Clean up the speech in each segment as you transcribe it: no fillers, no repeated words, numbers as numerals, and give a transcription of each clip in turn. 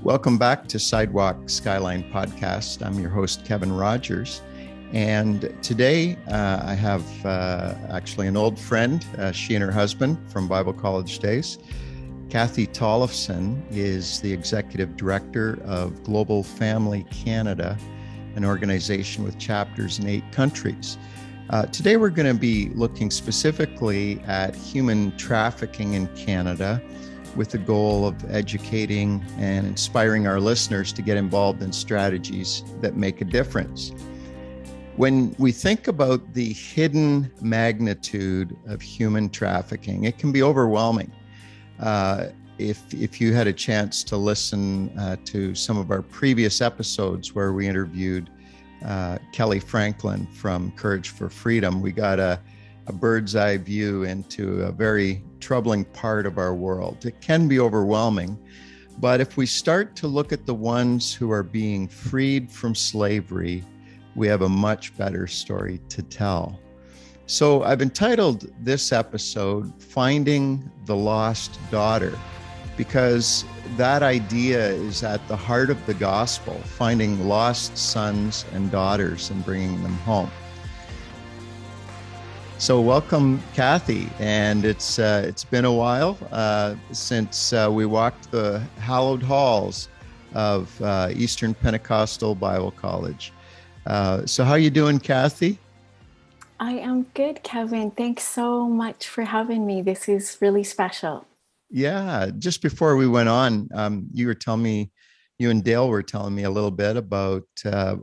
Welcome back to Sidewalk, Skyline podcast. I'm your host, Kevin Rogers. And today I have actually an old friend, she and her husband from Bible college days. Cathy Tollefson is the executive director of Global Family Canada, an organization with chapters in 8 countries. Today we're going to be looking specifically at human trafficking in Canada, with the goal of educating and inspiring our listeners to get involved in strategies that make a difference. When we think about the hidden magnitude of human trafficking, it can be overwhelming. If you had a chance to listen to some of our previous episodes where we interviewed Kelly Franklin from Courage for Freedom, we got a bird's eye view into a very troubling part of our world. It can be overwhelming, but if we start to look at the ones who are being freed from slavery, we have a much better story to tell. So I've entitled this episode, Finding the Lost Daughter, because that idea is at the heart of the gospel, finding lost sons and daughters and bringing them home. So welcome, Cathy, and it's been a while since we walked the hallowed halls of Eastern Pentecostal Bible College. So how you doing, Cathy? I am good, Kevin. Thanks so much for having me. This is really special. Yeah, just before we went on, you and Dale were telling me a little bit about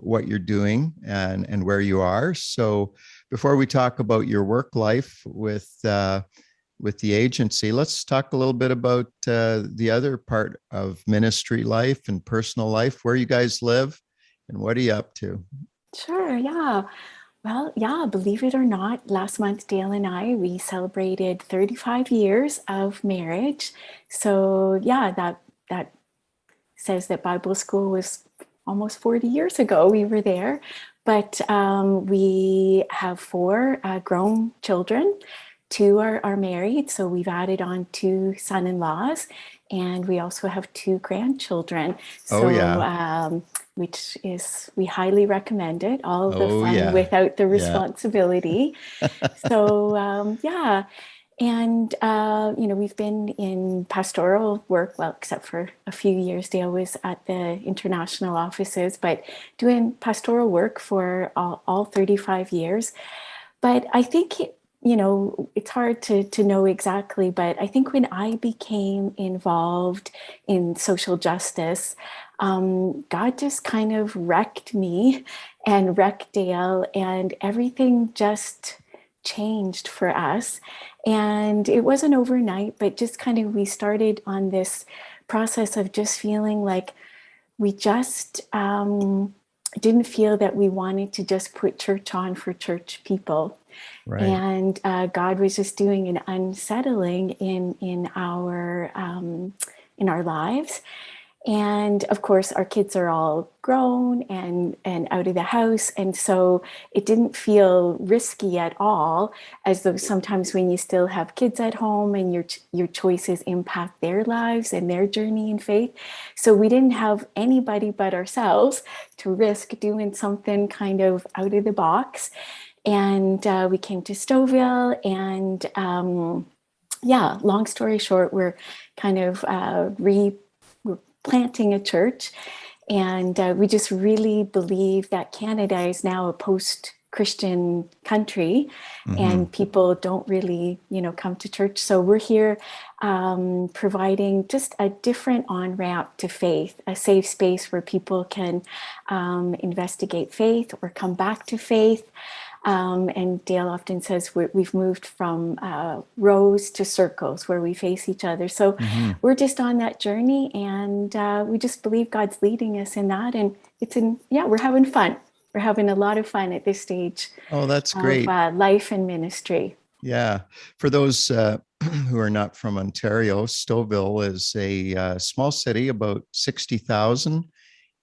what you're doing and where you are. So before we talk about your work life with the agency, let's talk a little bit about the other part of ministry life and personal life, where you guys live and what are you up to? Sure, yeah. Well, yeah, believe it or not, last month, Dale and I, we celebrated 35 years of marriage. So yeah, that says that Bible school was almost 40 years ago. We were there. But we have 4 grown children. 2 are married, so we've added on 2 son-in-laws, and we also have 2 grandchildren. Which is, we highly recommend it. All the fun without the responsibility. So yeah. And, we've been in pastoral work, well, except for a few years. Dale was at the international offices, but doing pastoral work for all 35 years. But I think, it's hard to know exactly, but I think when I became involved in social justice, God just kind of wrecked me and wrecked Dale, and everything just changed for us. And it wasn't overnight, but just kind of, we started on this process of just feeling like we just didn't feel that we wanted to just put church on for church people. Right. And God was just doing an unsettling in our lives. And of course, our kids are all grown and out of the house. And so it didn't feel risky at all, as though sometimes when you still have kids at home and your choices impact their lives and their journey in faith. So we didn't have anybody but ourselves to risk doing something kind of out of the box. And we came to Stouffville, and long story short, we're kind of planting a church, and we just really believe that Canada is now a post-Christian country, and people don't really, come to church. So we're here providing just a different on-ramp to faith, a safe space where people can investigate faith or come back to faith. And Dale often says we've moved from rows to circles where we face each other. So we're just on that journey, and we just believe God's leading us in that. And we're having fun. We're having a lot of fun at this stage. Oh, that's great. Life and ministry. Yeah. For those who are not from Ontario, Stouffville is a small city, about 60,000.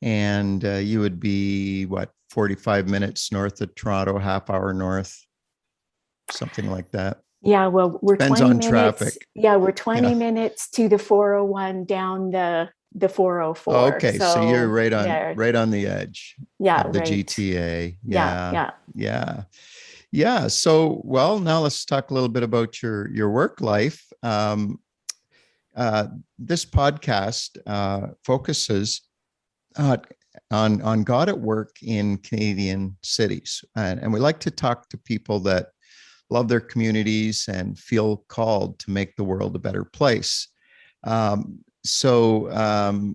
And you would be, 45 minutes north of Toronto, half hour north, something like that. Yeah, well, we're Depends 20 on minutes. Traffic. Yeah, we're 20 minutes to the 401 down the the 404. Okay, so you're So there. right on the edge Yeah, of the right. GTA. Yeah, Yeah, yeah. yeah, yeah. So, well, now let's talk a little bit about your work life. Uh, this podcast focuses uh, on God at work in Canadian cities, and we like to talk to people that love their communities and feel called to make the world a better place. So,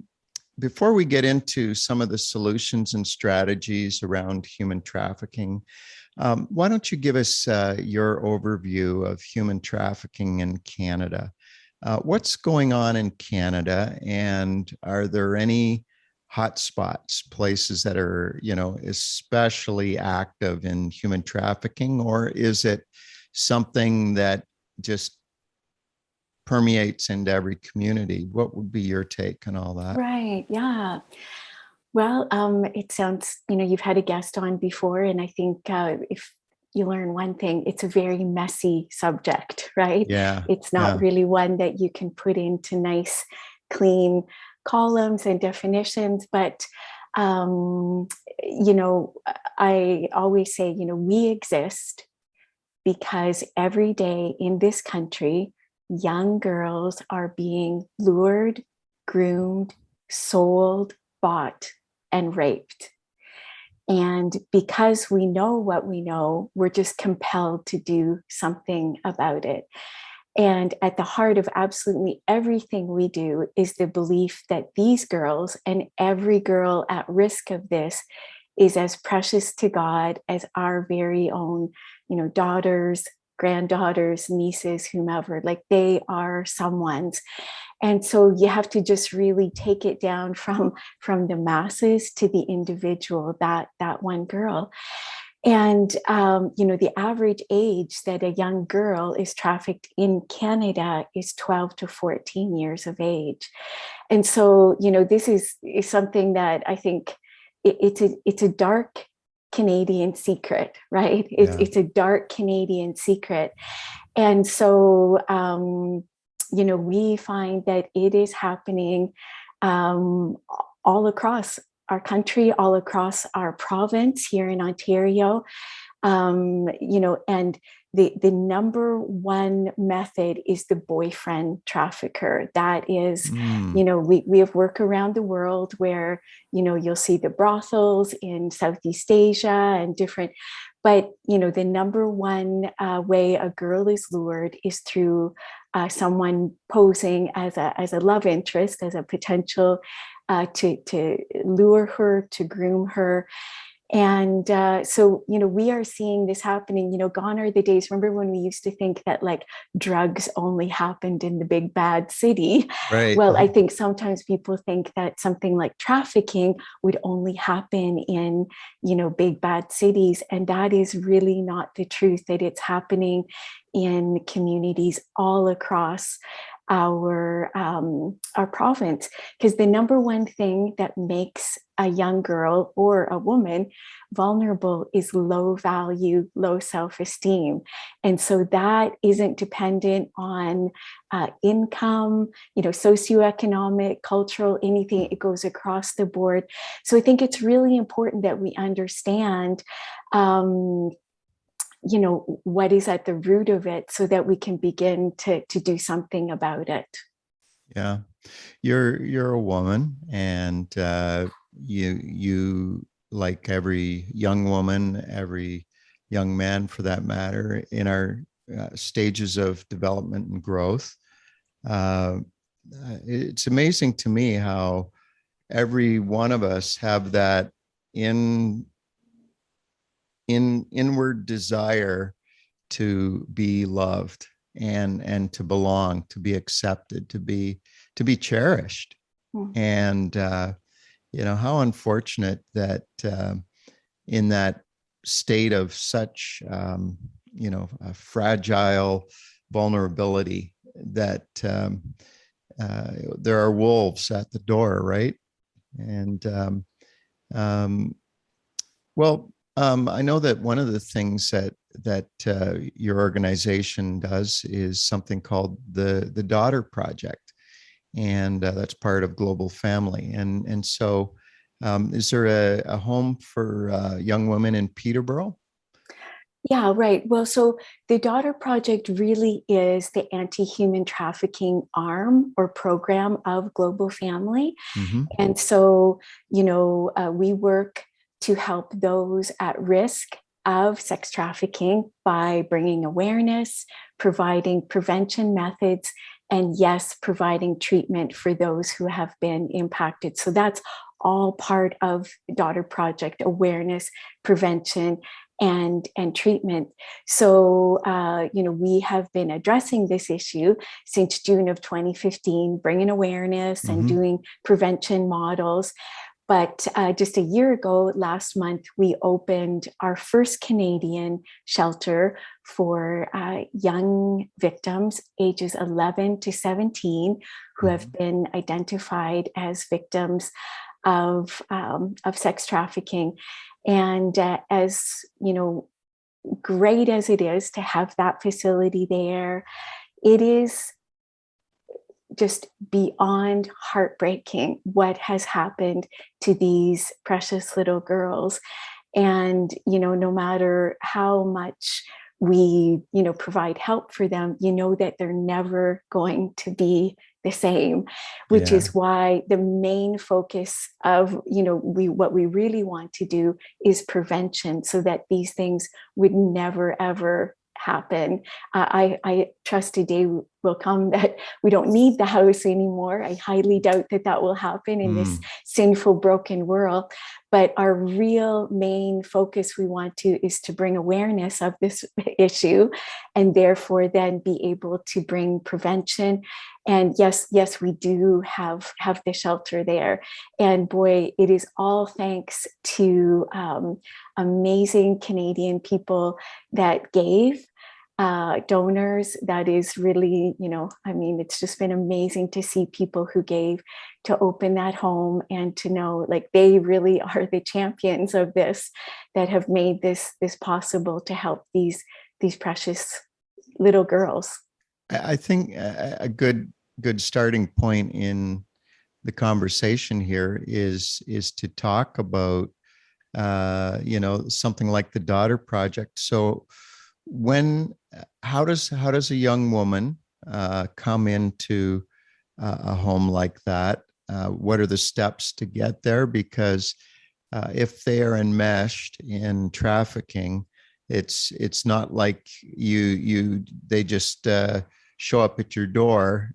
before we get into some of the solutions and strategies around human trafficking, why don't you give us your overview of human trafficking in Canada? What's going on in Canada, and are there any hotspots, places that are, especially active in human trafficking, or is it something that just permeates into every community? What would be your take on all that? Right. Yeah. Well, it sounds, you've had a guest on before, and I think if you learn one thing, it's a very messy subject, right? Yeah, It's not yeah, really one that you can put into nice, clean columns and definitions. But, um, I always say, we exist because every day in this country, young girls are being lured, groomed, sold, bought, and raped. And because we know what we know, we're just compelled to do something about it. And at the heart of absolutely everything we do is the belief that these girls and every girl at risk of this is as precious to God as our very own, daughters, granddaughters, nieces, whomever. Like, they are someone's. And so you have to just really take it down from the masses to the individual, that one girl. And the average age that a young girl is trafficked in Canada is 12 to 14 years of age. And so, this is something that I think it's a dark Canadian secret, right? yeah. It's a dark Canadian secret. And so, we find that it is happening um, all across our country, all across our province here in Ontario. And the number one method is the boyfriend trafficker. That is, Mm, we have work around the world where, you'll see the brothels in Southeast Asia and different, but, the number one way a girl is lured is through someone posing as a love interest, as a potential to lure her, to groom her. And so, we are seeing this happening. Gone are the days. Remember when we used to think that like drugs only happened in the big bad city? right. Well, I think sometimes people think that something like trafficking would only happen in, big bad cities. And that is really not the truth, that it's happening in communities all across our province. Because the number one thing that makes a young girl or a woman vulnerable is low value, low self-esteem. And so that isn't dependent on income, socioeconomic, cultural, anything. It goes across the board. So I think it's really important that we understand what is at the root of it, so that we can begin to do something about it. Yeah, you're a woman, and you, like every young woman, every young man for that matter, in our stages of development and growth. Uh, it's amazing to me how every one of us have that in inward desire to be loved and to belong, to be accepted, to be cherished. Mm. And how unfortunate that in that state of such a fragile vulnerability, that there are wolves at the door, right? And um, well, I know that one of the things that your organization does is something called the Daughter Project, and that's part of Global Family. And so, is there a home for young women in Peterborough? Yeah, right. Well, so the Daughter Project really is the anti-human trafficking arm or program of Global Family. Mm-hmm. And so, we work to help those at risk of sex trafficking by bringing awareness, providing prevention methods, and yes, providing treatment for those who have been impacted. So that's all part of the Daughter Project: awareness, prevention, and treatment. So, we have been addressing this issue since June of 2015, bringing awareness and Mm-hmm. doing prevention models. But just a year ago, last month, we opened our first Canadian shelter for young victims ages 11 to 17 who have been identified as victims of sex trafficking. And as great as it is to have that facility there, it is just beyond heartbreaking what has happened to these precious little girls. And no matter how much we provide help for them, that they're never going to be the same, which Yeah. is why the main focus of what we really want to do is prevention, so that these things would never ever happen. I trust a day will come that we don't need the house anymore. I highly doubt that will happen in this sinful, broken world. But our real main focus is to bring awareness of this issue, and therefore then be able to bring prevention. And yes, we do have the shelter there. And boy, it is all thanks to amazing Canadian people that gave, donors. That is really, it's just been amazing to see people who gave to open that home, and to know like they really are the champions of this, that have made this possible to help these precious little girls. I think a good starting point in the conversation here is to talk about something like the Daughter Project. So when how does a young woman come into a home like that? What are the steps to get there? Because if they are enmeshed in trafficking, it's not like they just show up at your door.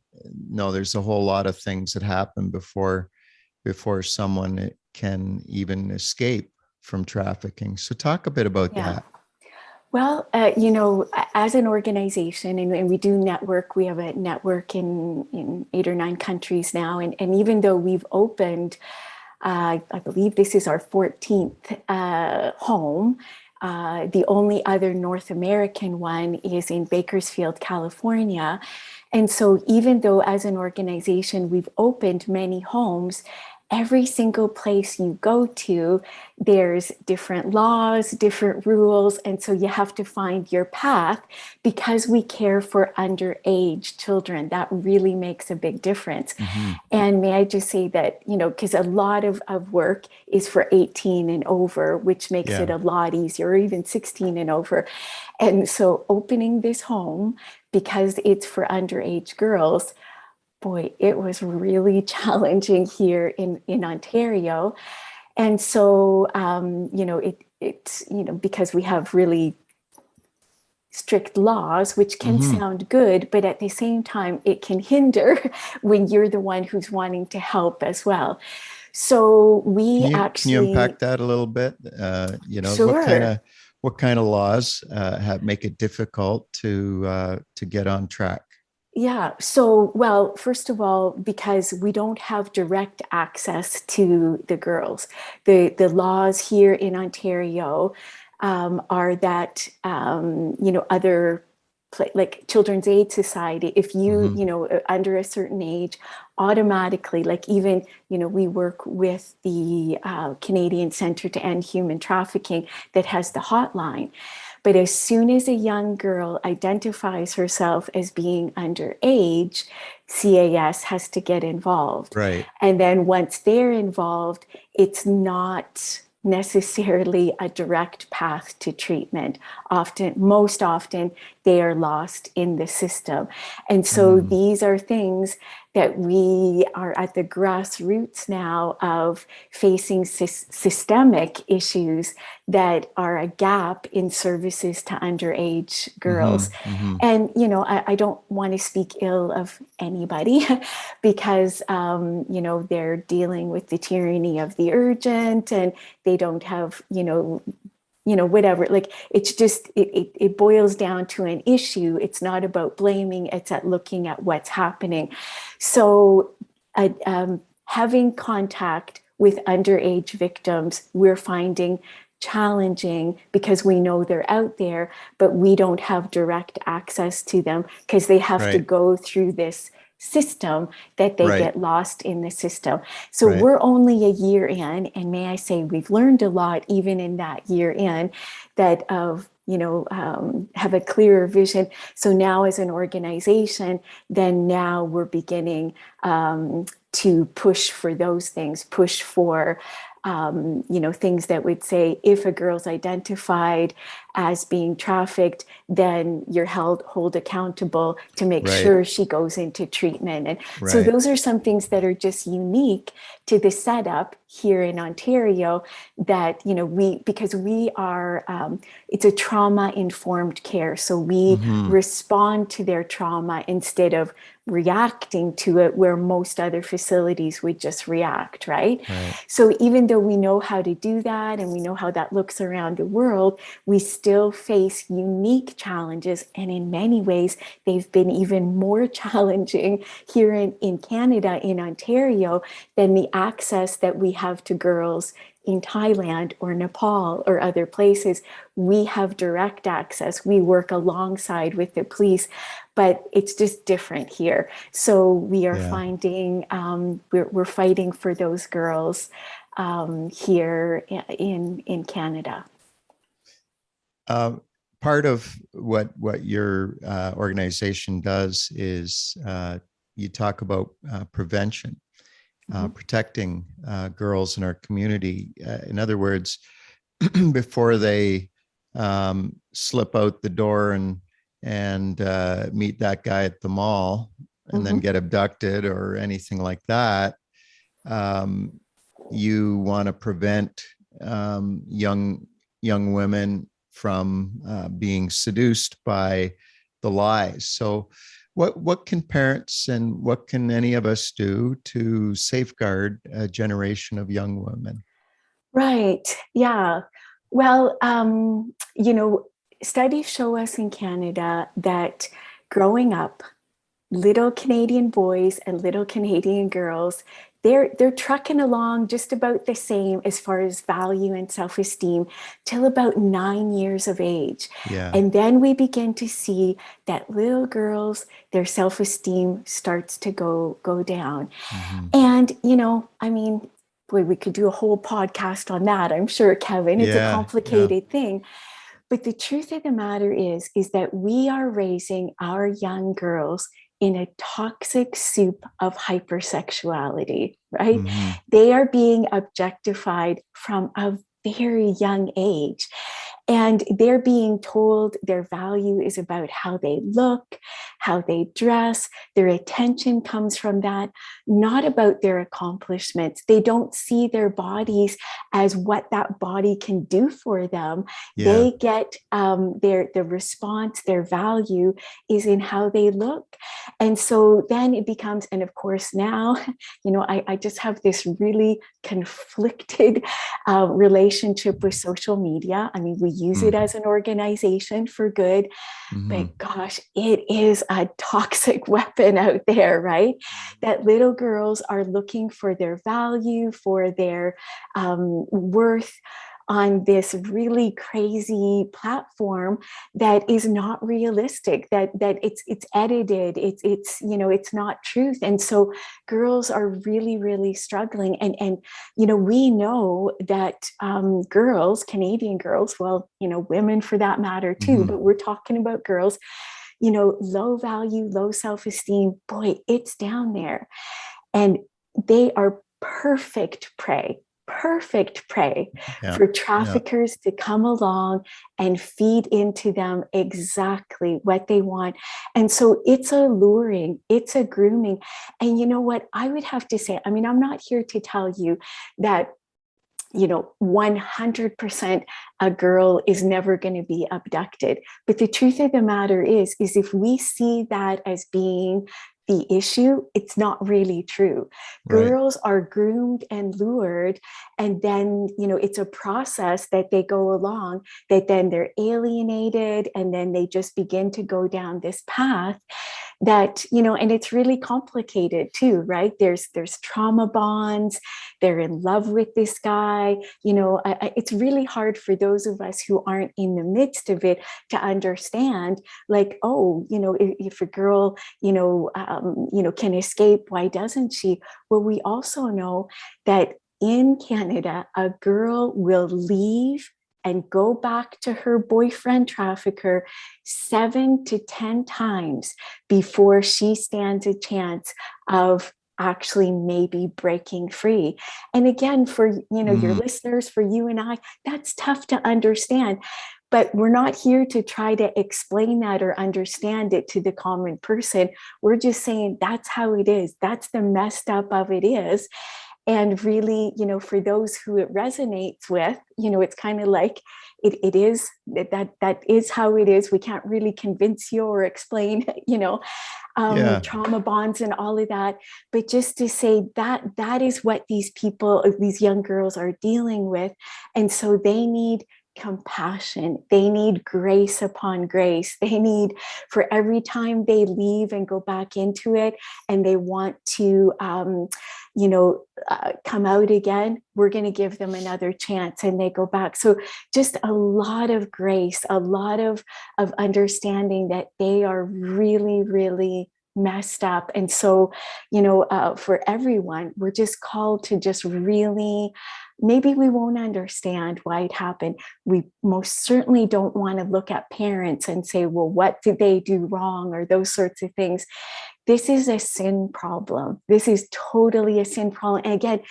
No, there's a whole lot of things that happen before someone can even escape from trafficking. So talk a bit about Yeah. that. Well, as an organization, and we do network, we have a network in 8 or 9 countries now. And even though we've opened, I believe this is our 14th home, the only other North American one is in Bakersfield, California. And so even though as an organization we've opened many homes, every single place you go to, there's different laws, different rules. And so you have to find your path, because we care for underage children. That really makes a big difference. Mm-hmm. And may I just say that, because a lot of work is for 18 and over, which makes it Yeah. a lot easier, or even 16 and over. And so opening this home, because it's for underage girls, boy, it was really challenging here in Ontario. And so, it's, because we have really strict laws, which can Mm-hmm. sound good, but at the same time, it can hinder when you're the one who's wanting to help as well. So we Can you actually, unpack that a little bit? sure. What kind of laws make it difficult to get on track? Yeah. So, well, first of all, because we don't have direct access to the girls, the laws here in Ontario are that other like Children's Aid Society, if you Mm-hmm. under a certain age, automatically, like even we work with the Canadian Centre to End Human Trafficking that has the hotline. But as soon as a young girl identifies herself as being underage, CAS has to get involved. Right. And then once they're involved, it's not necessarily a direct path to treatment. Most often, they are lost in the system. And so these are things that we are at the grassroots now of facing systemic issues that are a gap in services to underage girls. And, you know, I don't want to speak ill of anybody because, you know, they're dealing with the tyranny of the urgent and they don't have, whatever, like it's just, it boils down to an issue. It's not about blaming, it's at looking at what's happening. So having contact with underage victims, we're finding challenging because we know they're out there, but we don't have direct access to them because they have to go through this system that they get lost in the system. So we're only a year in, and may I say we've learned a lot even in that year in that of have a clearer vision. So now as an organization, then now we're beginning to push for those things, push for things that would say if a girl's identified as being trafficked, then you're hold accountable to make sure she goes into treatment. And so those are some things that are just unique to the setup here in Ontario that, because we are, it's a trauma-informed care. So we respond to their trauma instead of reacting to it where most other facilities would just react, right? So even though we know how to do that and we know how that looks around the world, we still face unique challenges. And in many ways, they've been even more challenging here in Canada, in Ontario, than the access that we have to girls in Thailand or Nepal or other places. We have direct access. We work alongside with the police, but it's just different here. So we are finding, we're fighting for those girls here in Canada. Part of what your organization does is you talk about prevention, protecting girls in our community. In other words, before they slip out the door and meet that guy at the mall and then get abducted or anything like that, you want to prevent young women from being seduced by the lies. So what can parents and what can any of us do to safeguard a generation of young women? Right. Yeah. Well, studies show us in Canada that growing up, little Canadian boys and little Canadian girls, they're trucking along just about the same as far as value and self-esteem till about 9 years of age. And then we begin to see that little girls, their self-esteem starts to go down. And, boy, we could do a whole podcast on that, I'm sure, Kevin. It's a complicated thing. But the truth of the matter is that we are raising our young girls in a toxic soup of hypersexuality, right? They are being objectified from a very young age. And they're being told their value is about how they look, how they dress. Their attention comes from that, not about their accomplishments. They don't see their bodies as what that body can do for them. They get their response, their value is in how they look. And so then it becomes, and of course now, I just have this really conflicted relationship with social media. I mean, we use it as an organization for good, but gosh, it is a toxic weapon out there, right? That little girls are looking for their value, for their worth on this really crazy platform that is not realistic, that it's edited, it's it's not truth. And so girls are really, really struggling. And we know that girls, Canadian girls, well, women for that matter too, but we're talking about girls, low value, low self-esteem, boy, it's down there. And they are perfect prey for traffickers to come along and feed into them exactly what they want. And so it's a luring, it's a grooming. And you know what I would have to say, I mean, I'm not here to tell you that 100% a girl is never going to be abducted. But the truth of the matter is if we see that as being the issue, it's not really true. Right. Girls are groomed and lured, and then, it's a process that they go along, that then they're alienated, and then they just begin to go down this path that, and it's really complicated too, right? There's trauma bonds, they're in love with this guy, it's really hard for those of us who aren't in the midst of it to understand, like, oh, if a girl, can escape, why doesn't she? Well, we also know that in Canada, a girl will leave and go back to her boyfriend trafficker 7 to 10 times before she stands a chance of actually maybe breaking free. And again, for your listeners, for you and I, that's tough to understand. But we're not here to try to explain that or understand it to the common person. We're just saying that's how it is. That's the messed up of it is. And really, for those who it resonates with, it's kind of like it is that is how it is. We can't really convince you or explain, trauma bonds and all of that. But just to say that is what these people, these young girls are dealing with. And so they need compassion. They need grace upon grace. They need, for every time they leave and go back into it and they want to, come out again, we're going to give them another chance and they go back. So just a lot of grace, a lot of understanding that they are really, really messed up. And so, for everyone, we're just called to just really, maybe we won't understand why it happened. We most certainly don't want to look at parents and say, well, what did they do wrong, or those sorts of things. This is a sin problem. This is totally a sin problem. And again,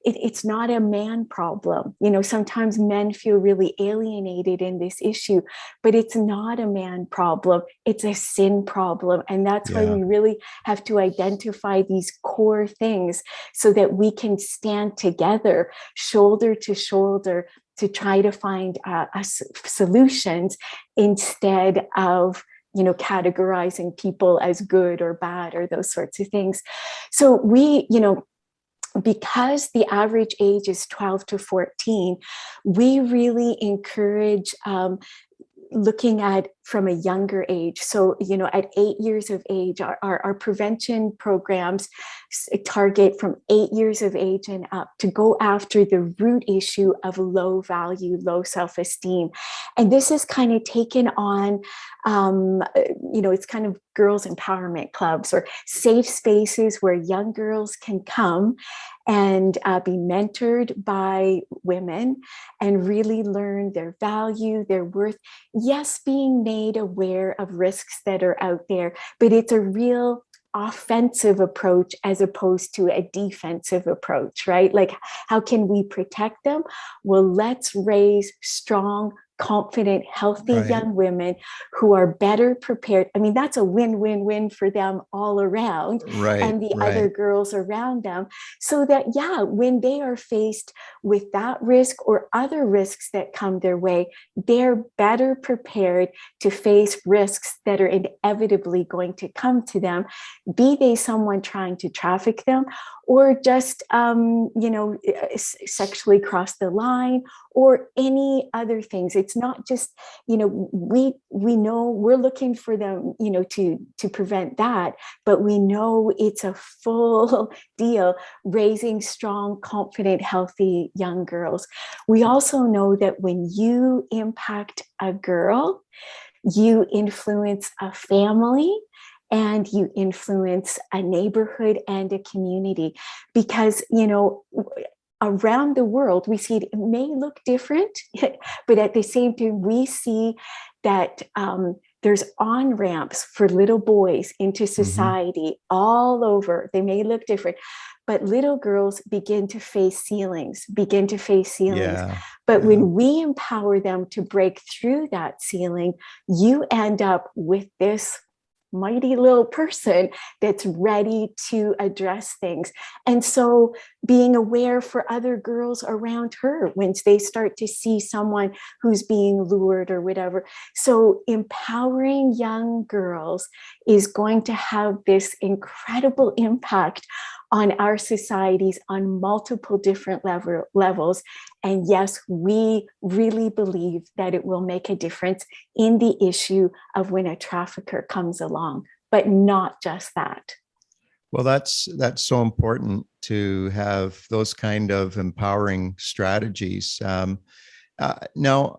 it's not a man problem. Sometimes men feel really alienated in this issue, but it's not a man problem. It's a sin problem. And that's why we really have to identify these core things so that we can stand together, shoulder to shoulder, to try to find solutions instead of categorizing people as good or bad or those sorts of things. So we, because the average age is 12 to 14, we really encourage looking at from a younger age. So, at 8 years of age, our prevention programs target from 8 years of age and up to go after the root issue of low value, low self-esteem. And this is kind of taken on, it's kind of girls empowerment clubs or safe spaces where young girls can come and be mentored by women and really learn their value, their worth. Yes, being made aware of risks that are out there, but it's a real offensive approach as opposed to a defensive approach, right? Like, how can we protect them? Well, let's raise strong, confident, healthy young women who are better prepared. I mean, that's a win-win-win for them all around, and the other girls around them, so that, when they are faced with that risk or other risks that come their way, they're better prepared to face risks that are inevitably going to come to them, be they someone trying to traffic them or just, sexually cross the line, or any other things. It's not just, we know we're looking for them, to prevent that, but we know it's a full deal, raising strong, confident, healthy young girls. We also know that when you impact a girl, you influence a family, and you influence a neighborhood and a community, because, around the world, we see it may look different, but at the same time, we see that there's on-ramps for little boys into society all over. They may look different, but little girls begin to face ceilings. Yeah. But when we empower them to break through that ceiling, you end up with this mighty little person that's ready to address things. And so being aware for other girls around her when they start to see someone who's being lured or whatever. So empowering young girls is going to have this incredible impact on our societies on multiple different levels. And yes, we really believe that it will make a difference in the issue of when a trafficker comes along, but not just that. Well, that's so important to have those kind of empowering strategies. Now,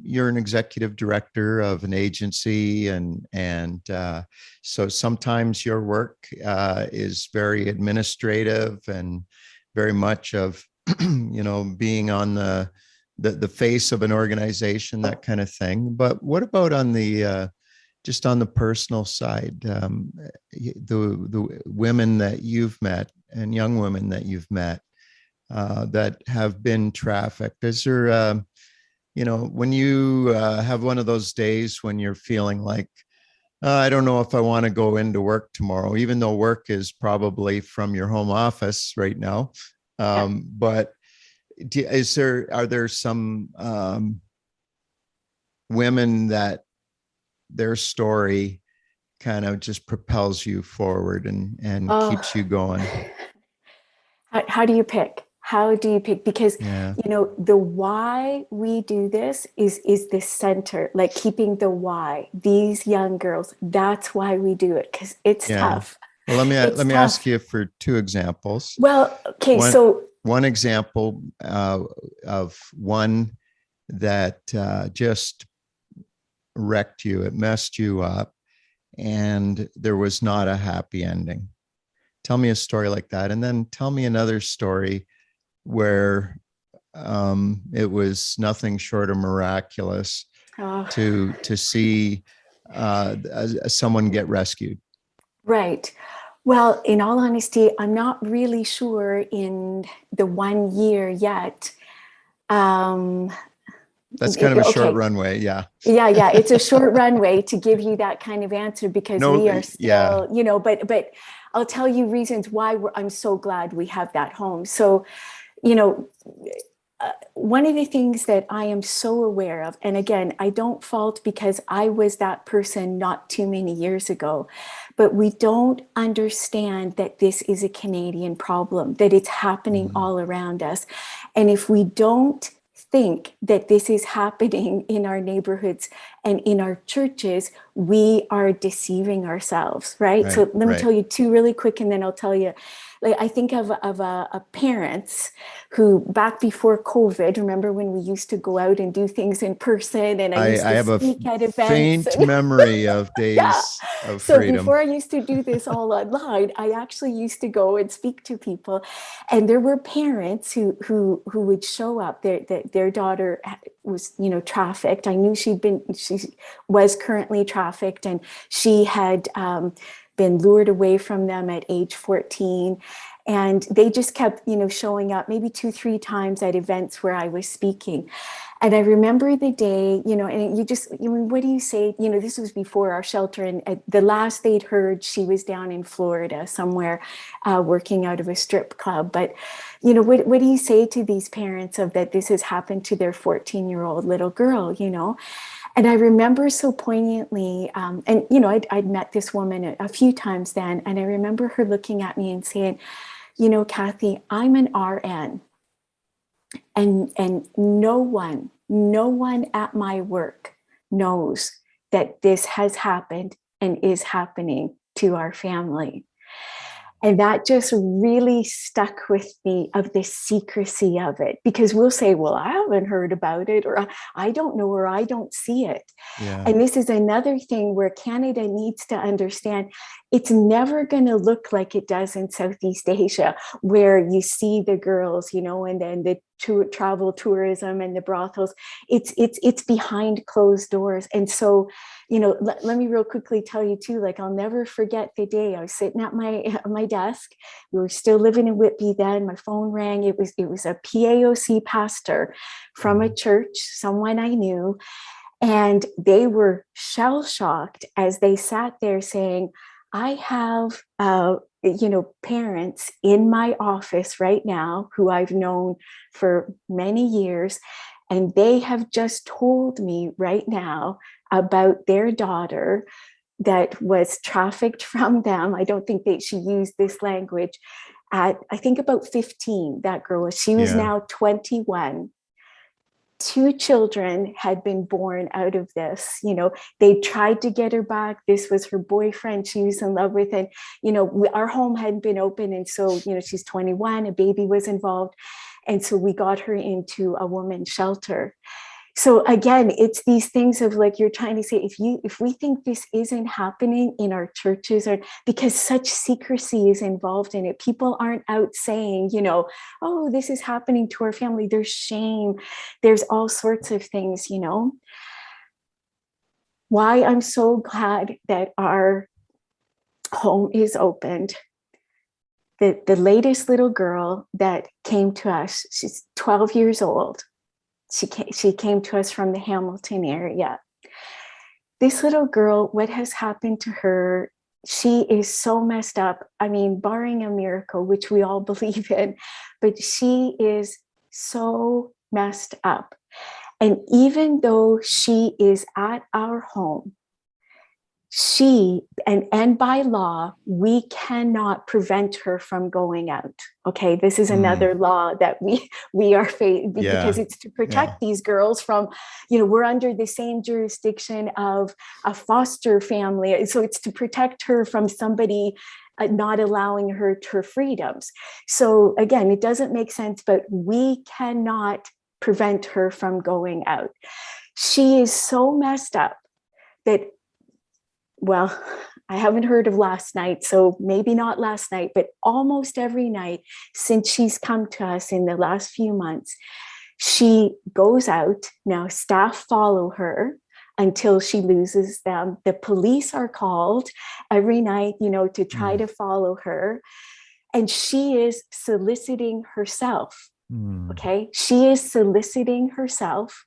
you're an executive director of an agency, and so sometimes your work is very administrative and very much of being on the face of an organization, that kind of thing. But what about on the just on the personal side, the women that you've met and young women that you've met that have been trafficked? Is there, when you have one of those days when you're feeling like, I don't know if I want to go into work tomorrow, even though work is probably from your home office right now. But are there some women that their story kind of just propels you forward and keeps you going? How do you pick? Because, the why we do this is the center, like keeping the why. These young girls, that's why we do it, because it's tough. Well, let me ask you for two examples. Well, okay, one example of one that just wrecked you, it messed you up, and there was not a happy ending. Tell me a story like that, and then tell me another story where it was nothing short of miraculous to see someone get rescued. Right. Well, in all honesty, I'm not really sure in the 1 year yet. That's kind of a short runway. Yeah. Yeah. It's a short runway to give you that kind of answer, because we are still, but I'll tell you reasons why I'm so glad we have that home. So, one of the things that I am so aware of, and again, I don't fault, because I was that person not too many years ago, but we don't understand that this is a Canadian problem, that it's happening all around us. And if we don't think that this is happening in our neighborhoods and in our churches, we are deceiving ourselves, right? So let me tell you two really quick, and then I'll tell you. Like, I think of parents who, back before COVID, remember when we used to go out and do things in person, and I used to speak at events. Faint memory of days of freedom. So before I used to do this all online, I actually used to go and speak to people, and there were parents who would show up. Their daughter was, trafficked. I knew she was currently trafficked, and she had been lured away from them at age 14. And they just kept, showing up maybe 2-3 times at events where I was speaking. And I remember the day, and what do you say? This was before our shelter. And the last they'd heard, she was down in Florida somewhere, working out of a strip club. But, what do you say to these parents of that this has happened to their 14-year-old little girl, And I remember so poignantly, and I'd met this woman a few times then, and I remember her looking at me and saying, Cathy, I'm an RN, and no one at my work knows that this has happened and is happening to our family. And that just really stuck with me, of the secrecy of it, because we'll say, well, I haven't heard about it, or I don't know, or I don't see it. Yeah. And this is another thing where Canada needs to understand it's never going to look like it does in Southeast Asia, where you see the girls, and then the travel tourism and the brothels. It's behind closed doors. And so, let me real quickly tell you too, like, I'll never forget the day I was sitting at my desk. We were still living in Whitby then. My phone rang. It was a PAOC pastor from a church, someone I knew. And they were shell-shocked as they sat there saying, I have, parents in my office right now who I've known for many years, and they have just told me right now about their daughter that was trafficked from them. I don't think she used this language at, I think, about 15, that girl. She was now 21. 2 children had been born out of this. They tried to get her back. This was her boyfriend she was in love with. And, our home hadn't been open. And so, she's 21, a baby was involved. And so we got her into a woman's shelter. So again, it's these things of, like, you're trying to say, if we think this isn't happening in our churches, or because such secrecy is involved in it, people aren't out saying, oh, this is happening to our family. There's shame. There's all sorts of things, Why I'm so glad that our home is opened. The latest little girl that came to us, she's 12 years old. She came to us from the Hamilton area. This little girl, what has happened to her, she is so messed up. I mean, barring a miracle, which we all believe in, but she is so messed up. And even though she is at our home, and by law, we cannot prevent her from going out. Okay, this is another law that we are facing, because it's to protect these girls from, we're under the same jurisdiction of a foster family. So it's to protect her from somebody not allowing her freedoms. So again, it doesn't make sense, but we cannot prevent her from going out. She is so messed up that, well, I haven't heard of last night, so maybe not last night, but almost every night since she's come to us in the last few months, she goes out. Now, staff follow her until she loses them. The police are called every night, to try to follow her. And she is soliciting herself. Okay, she is soliciting herself.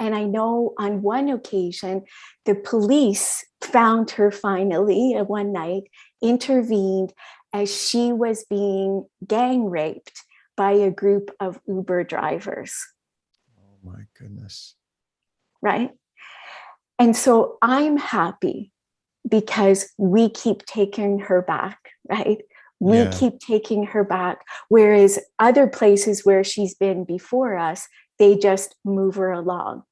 And I know on one occasion, the police found her finally one night, intervened as she was being gang raped by a group of Uber drivers. Oh my goodness. Right? And so I'm happy because we keep taking her back, right? We keep taking her back. Whereas other places where she's been before us, they just move her along.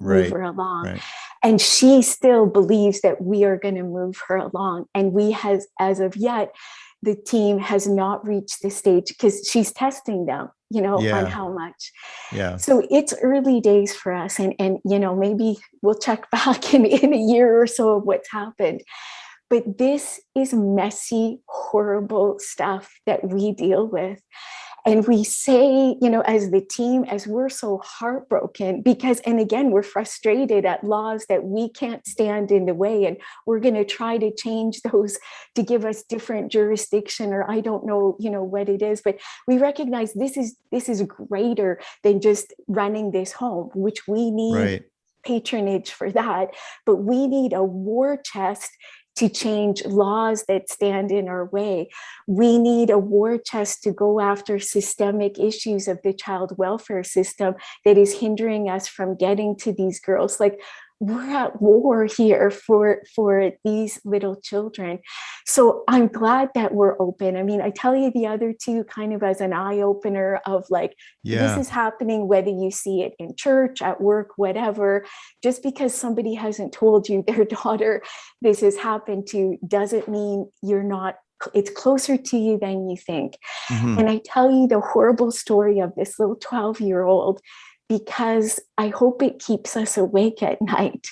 Right. And she still believes that we are going to move her along. And as of yet, the team has not reached the stage, because she's testing them, on how much. Yeah. So it's early days for us. And maybe we'll check back in a year or so of what's happened. But this is messy, horrible stuff that we deal with. And we say, as the team, as we're so heartbroken because, and again, we're frustrated at laws that we can't stand in the way. And we're going to try to change those to give us different jurisdiction, or I don't know, what it is. But we recognize this is greater than just running this home, which we need patronage for that. But we need a war chest to change laws that stand in our way. We need a war chest to go after systemic issues of the child welfare system that is hindering us from getting to these girls. Like, we're at war here for these little children. So I'm glad that we're open. I mean, I tell you the other two kind of as an eye opener of like, this is happening, whether you see it in church, at work, whatever. Just because somebody hasn't told you their daughter this has happened to doesn't mean you're not, it's closer to you than you think. Mm-hmm. And I tell you the horrible story of this little 12-year-old because I hope it keeps us awake at night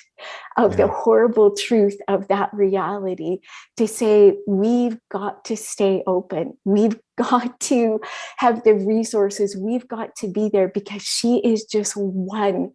of the horrible truth of that reality, to say we've got to stay open. We've got to have the resources. We've got to be there because she is just one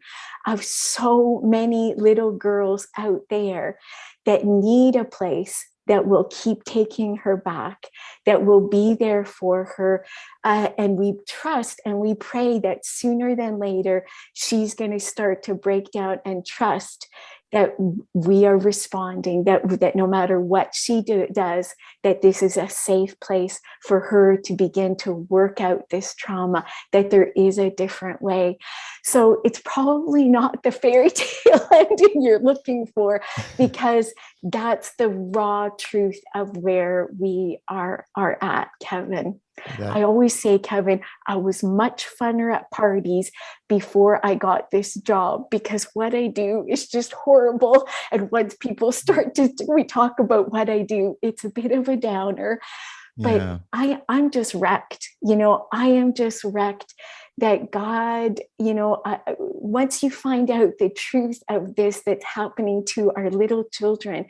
of so many little girls out there that need a place that will keep taking her back, that will be there for her. And we trust and we pray that sooner than later, she's going to start to break down and trust that we are responding, that no matter what she does, that this is a safe place for her to begin to work out this trauma, that there is a different way. So it's probably not the fairy tale ending you're looking for, because that's the raw truth of where we are at, Kevin. I always say, Kevin, I was much funner at parties before I got this job, because what I do is just horrible. And once people start we talk about what I do, it's a bit of a downer. But I'm just wrecked. I am just wrecked that God, once you find out the truth of this that's happening to our little children,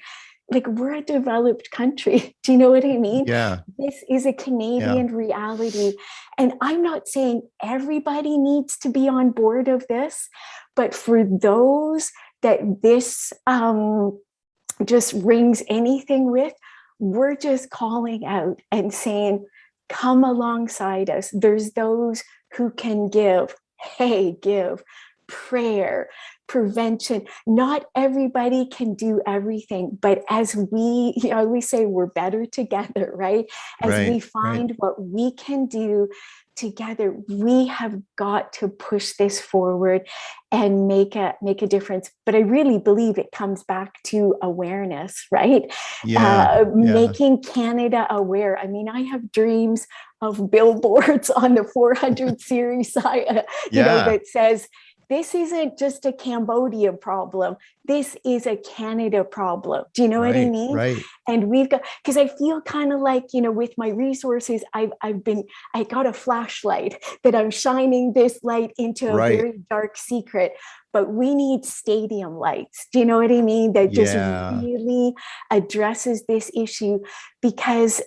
like, we're a developed country. Do you know what I mean? Yeah. This is a Canadian reality. And I'm not saying everybody needs to be on board of this, but for those that this just rings anything with, we're just calling out and saying, come alongside us. There's those who can give. Hey, give prayer, prevention. Not everybody can do everything, but as we always say, we're better together, right? As we find what we can do together, we have got to push this forward and make a difference. But I really believe it comes back to awareness, right? Making Canada aware. I mean, I have dreams of billboards on the 400 series, that says, this isn't just a Cambodia problem. This is a Canada problem. Do you know what I mean? Right. And we've got, because I feel kind of like, with my resources, I got a flashlight that I'm shining this light into a very dark secret. But we need stadium lights. Do you know what I mean? That just really addresses this issue, because,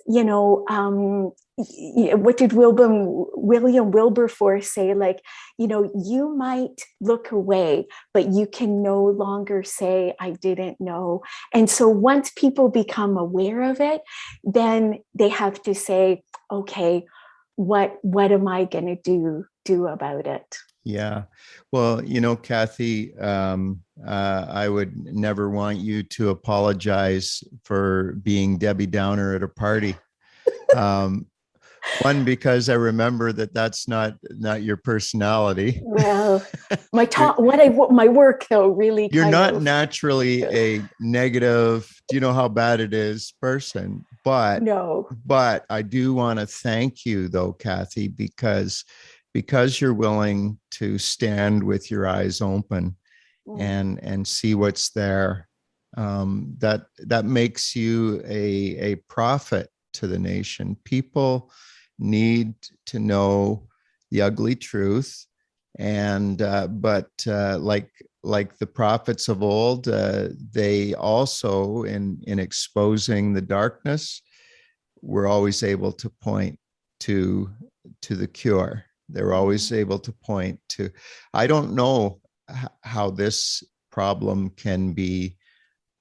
what did William Wilberforce say? Like, you might look away, but you can no longer say, I didn't know. And so once people become aware of it, then they have to say, okay, what am I going to do about it? Yeah. Well, Cathy, I would never want you to apologize for being Debbie Downer at a party. One, because I remember that's not your personality. Well, my work though really. You're not naturally a negative, do you know how bad it is person? But no. But I do want to thank you though, Cathy, because you're willing to stand with your eyes open and see what's there. That makes you a prophet to the nation. People need to know the ugly truth, and but like the prophets of old, they also in exposing the darkness, were always able to point to the cure. They're always able to point to, I don't know how this problem can be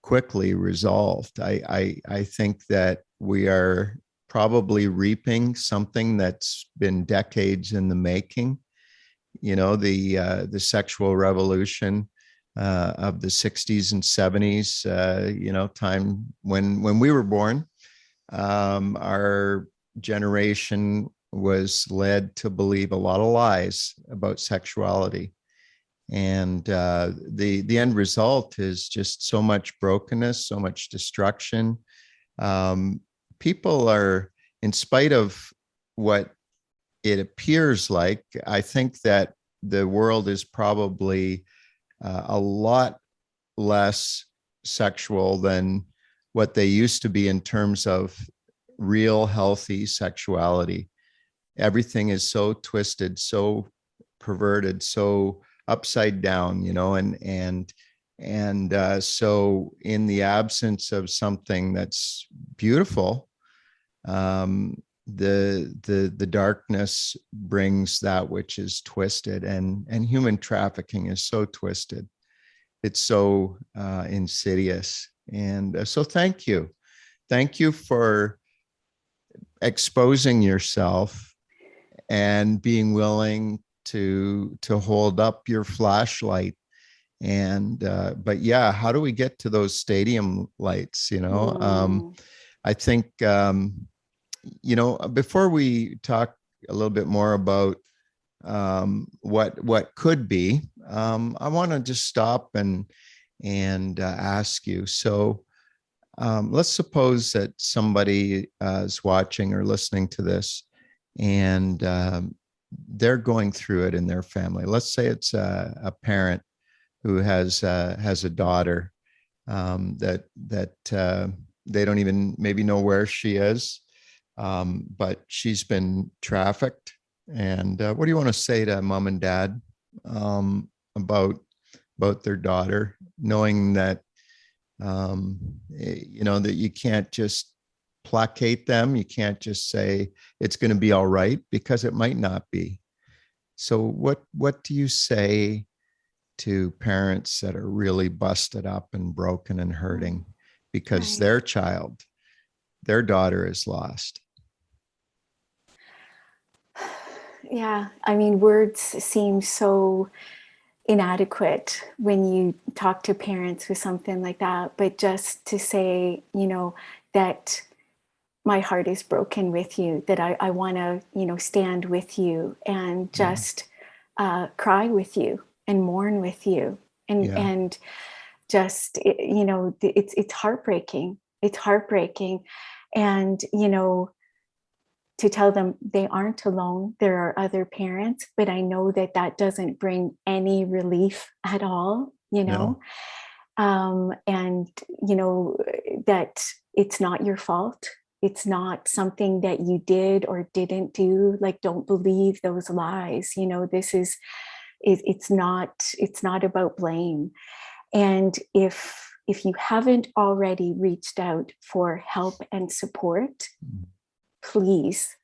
quickly resolved. I think that we are probably reaping something that's been decades in the making. The sexual revolution of the 60s and 70s, time when we were born. Our generation was led to believe a lot of lies about sexuality. And the end result is just so much brokenness, so much destruction. People are, in spite of what it appears like, I think that the world is probably a lot less sexual than what they used to be in terms of real healthy sexuality. Everything is so twisted, so perverted, so upside down, and so in the absence of something that's beautiful, the darkness brings that which is twisted, and human trafficking is so twisted. It's so insidious. And so thank you for exposing yourself and being willing to hold up your flashlight. And but yeah, how do we get to those stadium lights? I think before we talk a little bit more about what could be, I want to just stop and ask you. So let's suppose that somebody is watching or listening to this, and they're going through it in their family. Let's say it's a parent who has a daughter that they don't even maybe know where she is, but she's been trafficked. And what do you want to say to mom and dad about their daughter, knowing that that you can't just placate them, you can't just say it's going to be all right, because it might not be. So what do you say to parents that are really busted up and broken and hurting because their child, their daughter, is lost? Yeah, I mean, words seem so inadequate when you talk to parents with something like that, but just to say, that my heart is broken with you, that I want to, stand with you and just cry with you and mourn with you, and just, it's heartbreaking. It's heartbreaking. And, to tell them they aren't alone. There are other parents, but I know that doesn't bring any relief at all, No. And, that it's not your fault. It's not something that you did or didn't do. Like, don't believe those lies. It's not about blame. And if you haven't already reached out for help and support, please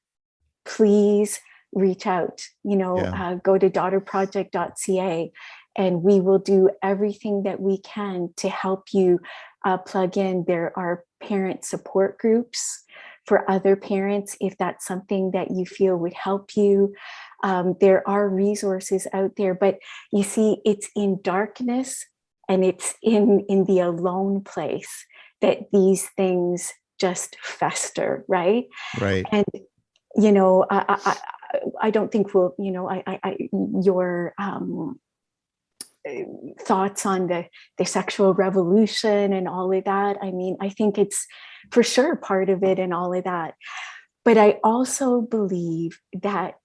reach out. Go to daughterproject.ca, and we will do everything that we can to help you plug in. There are parent support groups for other parents if that's something that you feel would help you. There are resources out there, but you see, it's in darkness and it's in the alone place that these things just fester, right? Right. And I don't think we'll, your thoughts on the sexual revolution and all of that. I mean, I think it's for sure part of it and all of that. But I also believe that,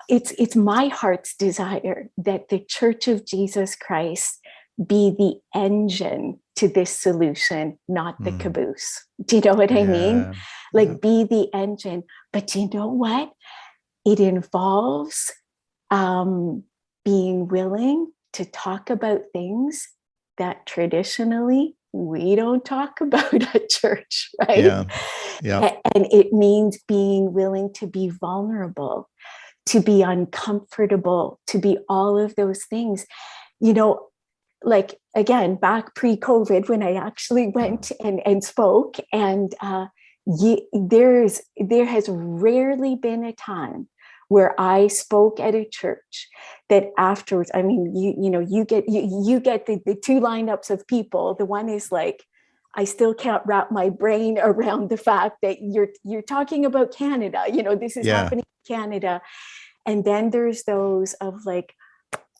it's my heart's desire that the Church of Jesus Christ be the engine to this solution, not the caboose. Do you know what I mean? Like, be the engine. But you know what? It involves being willing to talk about things that traditionally we don't talk about at church, right? Yeah. And it means being willing to be vulnerable, to be uncomfortable, to be all of those things. Like, again, back pre-COVID, when I actually went and spoke, and there has rarely been a time where I spoke at a church that afterwards, I mean, you get the two lineups of people. The one is like, I still can't wrap my brain around the fact that you're talking about Canada, this is happening in Canada. And then there's those of like,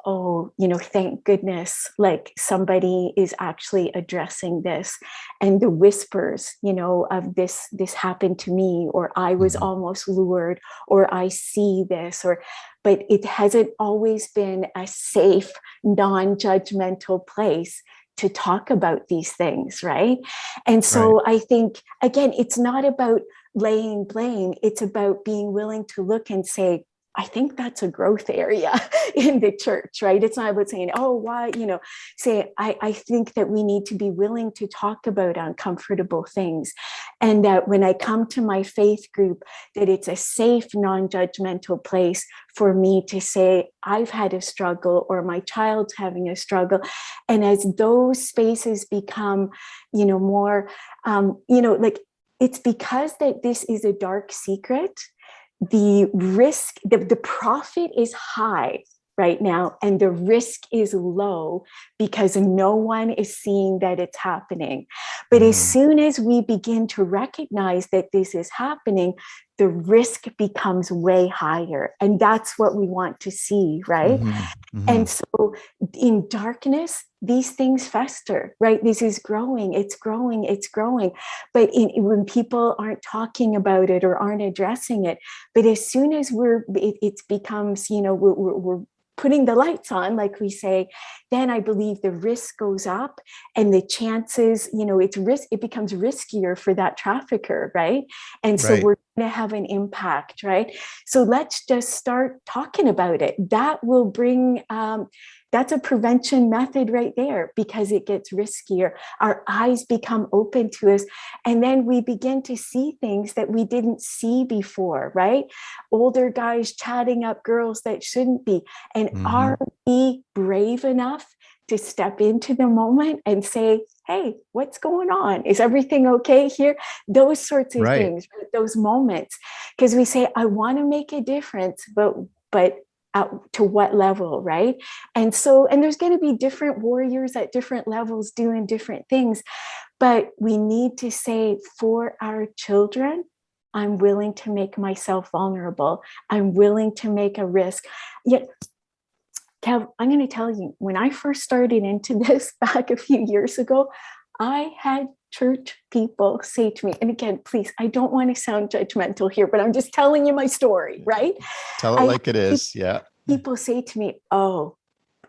oh, thank goodness, like somebody is actually addressing this. And the whispers, of this happened to me, or I was almost lured, or I see this, but it hasn't always been a safe, non-judgmental place to talk about these things, right? And so I think, again, it's not about laying blame. It's about being willing to look and say, I think that's a growth area in the church, right? It's not about saying, oh, why, say, I think that we need to be willing to talk about uncomfortable things. And that when I come to my faith group, that it's a safe, non-judgmental place for me to say, I've had a struggle, or my child's having a struggle. And as those spaces become, more, like, it's because that this is a dark secret. The risk, the profit is high right now, and the risk is low because no one is seeing that it's happening. But as soon as we begin to recognize that this is happening, the risk becomes way higher. And that's what we want to see, right? And so in darkness, these things fester, right? This is growing, it's growing, it's growing. But when people aren't talking about it or aren't addressing it, but as soon as it becomes, we're putting the lights on, like we say, then I believe the risk goes up, and the chances, it becomes riskier for that trafficker, right? And so we're going to have an impact, right? So let's just start talking about it. That will bring, that's a prevention method right there, because it gets riskier. Our eyes become open to us, and then we begin to see things that we didn't see before, right? Older guys chatting up girls that shouldn't be. And are we brave enough to step into the moment and say, hey, what's going on? Is everything okay here? Those sorts of things, those moments. Because we say, I want to make a difference, but to what level, right? And there's going to be different warriors at different levels doing different things. But we need to say, for our children, I'm willing to make myself vulnerable. I'm willing to make a risk. Yet, Kev, I'm going to tell you, when I first started into this back a few years ago, I had church people say to me, and again, please, I don't want to sound judgmental here, but I'm just telling you my story, right? Tell it like it is. Yeah. People say to me, oh,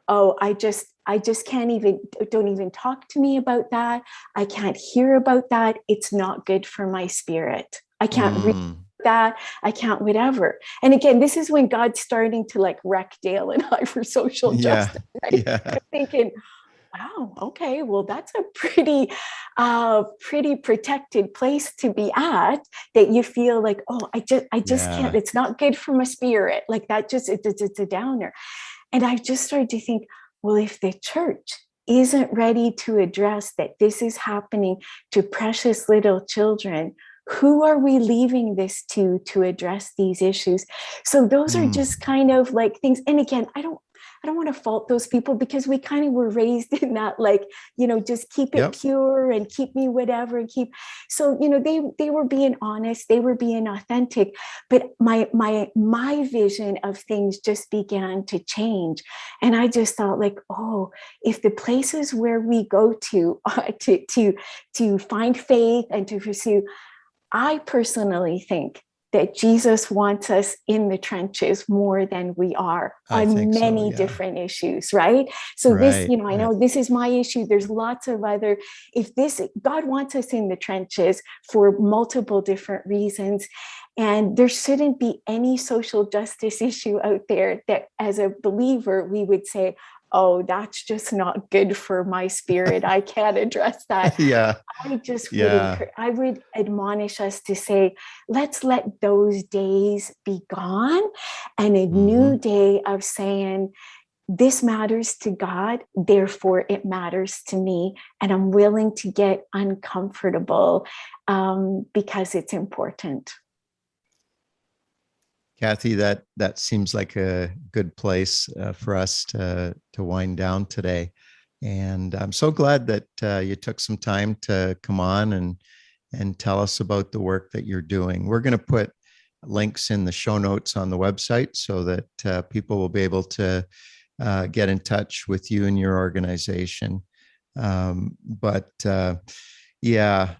I just don't even talk to me about that. I can't hear about that. It's not good for my spirit. I can't read that. I can't whatever. And again, this is when God's starting to like wreck Dale and I for social justice. Right? I'm thinking, wow, okay, well, that's a pretty protected place to be at, that you feel like, oh, I just can't, it's not good for my spirit. Like that it's a downer. And I just started to think, well, if the church isn't ready to address that this is happening to precious little children, who are we leaving this to address these issues? So those are just kind of like things. And again, I don't want to fault those people, because we kind of were raised in that, like, just keep it pure and keep me whatever and keep. So, they were being honest, they were being authentic, but my vision of things just began to change. And I just thought like, oh, if the places where we go to find faith and to pursue, I personally think that Jesus wants us in the trenches more than we are on many different issues, right? So this, I know this is my issue. There's lots of other, God wants us in the trenches for multiple different reasons. And there shouldn't be any social justice issue out there that as a believer, we would say, oh, that's just not good for my spirit. I can't address that. I would admonish us to say, let's let those days be gone, and a new day of saying, this matters to God, therefore it matters to me, and I'm willing to get uncomfortable because it's important. Cathy, that seems like a good place for us to wind down today. And I'm so glad that you took some time to come on and tell us about the work that you're doing. We're going to put links in the show notes on the website so that people will be able to get in touch with you and your organization. Yeah,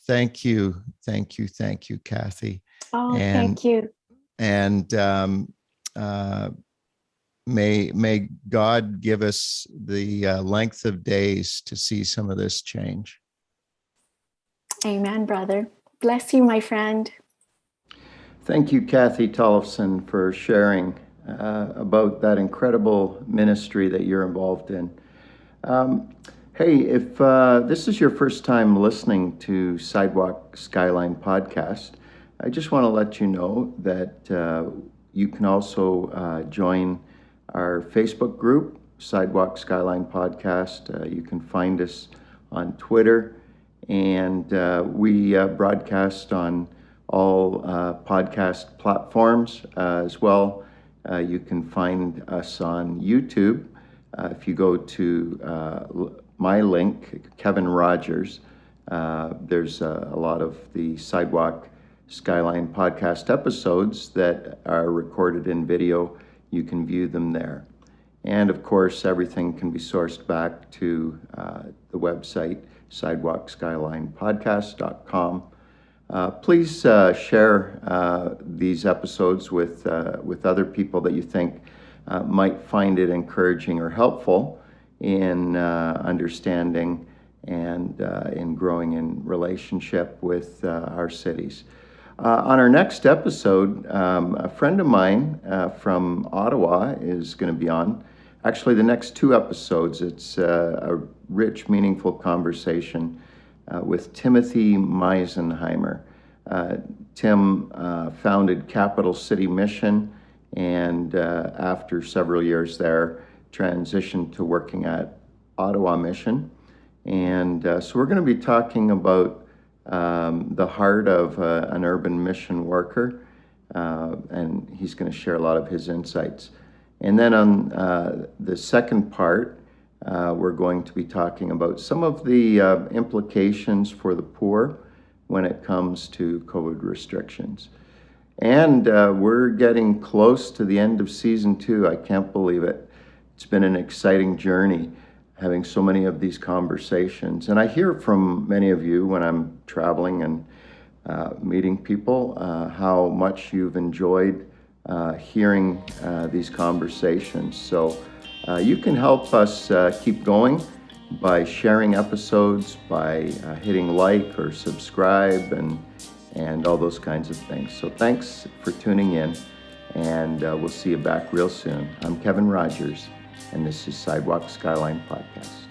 thank you, Cathy. Oh, And thank you. and may God give us the length of days to see some of this change. Amen, brother. Bless you, my friend. Thank you, Cathy Tollefson, for sharing about that incredible ministry that you're involved in. Hey, if this is your first time listening to Sidewalk Skyline podcast, I just want to let you know that you can also join our Facebook group, Sidewalk Skyline Podcast. You can find us on Twitter, and we broadcast on all podcast platforms as well. You can find us on YouTube. If you go to my link, Kevin Rogers, there's a lot of the Sidewalk Skyline podcast episodes that are recorded in video. You can view them there. And of course, everything can be sourced back to the website, sidewalkskylinepodcast.com. Please share these episodes with other people that you think might find it encouraging or helpful in understanding and in growing in relationship with our cities. On our next episode, a friend of mine from Ottawa is going to be on. Actually, the next two episodes, it's a rich, meaningful conversation with Timothy Meisenheimer. Tim founded Capital City Mission, and after several years there, transitioned to working at Ottawa Mission. And so we're going to be talking about the heart of an urban mission worker, and he's going to share a lot of his insights. And then on the second part, we're going to be talking about some of the implications for the poor when it comes to COVID restrictions. And we're getting close to the end of season 2. I can't believe it. It's been an exciting journey having so many of these conversations. And I hear from many of you when I'm traveling and meeting people how much you've enjoyed hearing these conversations. So you can help us keep going by sharing episodes, by hitting like or subscribe and all those kinds of things. So thanks for tuning in, and we'll see you back real soon. I'm Kevin Rogers, and this is Sidewalk Skyline Podcast.